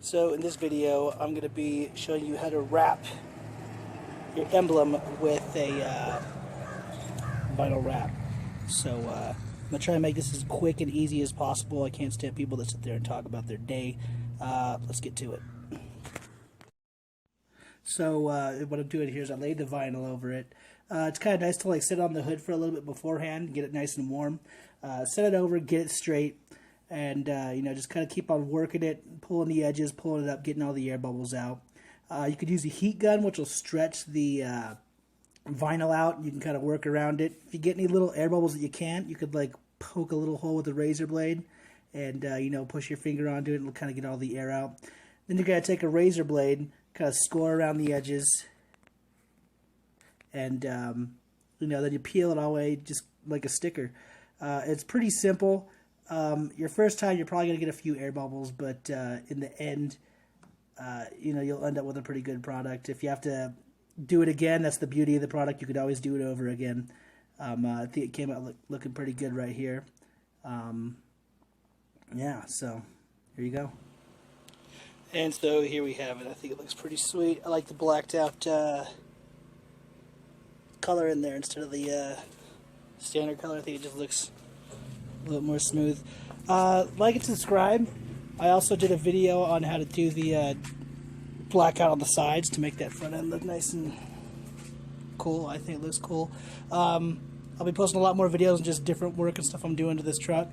So in this video, I'm going to be showing you how to wrap your emblem with a vinyl wrap. So I'm going to try to make this as quick and easy as possible. I can't stand people that sit there and talk about their day. Let's get to it. So what I'm doing here is I laid the vinyl over it. It's kind of nice to sit on the hood for a little bit beforehand, get it nice and warm. Set it over, get it straight, and just kind of keep on working it, pulling the edges, pulling it up, getting all the air bubbles out. You could use a heat gun, which will stretch the vinyl out. You can kind of work around it. If you get any little air bubbles that you can't, you could poke a little hole with a razor blade and push your finger onto it and kind of get all the air out. Then you're going to take a razor blade, kind of score around the edges, and then you peel it all the way just like a sticker. It's pretty simple. Your first time you're probably going to get a few air bubbles, but in the end, you'll end up with a pretty good product. If you have to do it again, that's the beauty of the product. You could always do it over again. I think it came out looking pretty good right here. Yeah, so here you go. And so here we have it. I think it looks pretty sweet. I like the blacked out color in there instead of the standard color. I think it just looks a little more smooth. Like and subscribe. I also did a video on how to do the blackout on the sides to make that front end look nice and cool. I think it looks cool. I'll be posting a lot more videos and just different work and stuff I'm doing to this truck.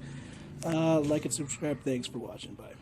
Like and subscribe. Thanks for watching. Bye.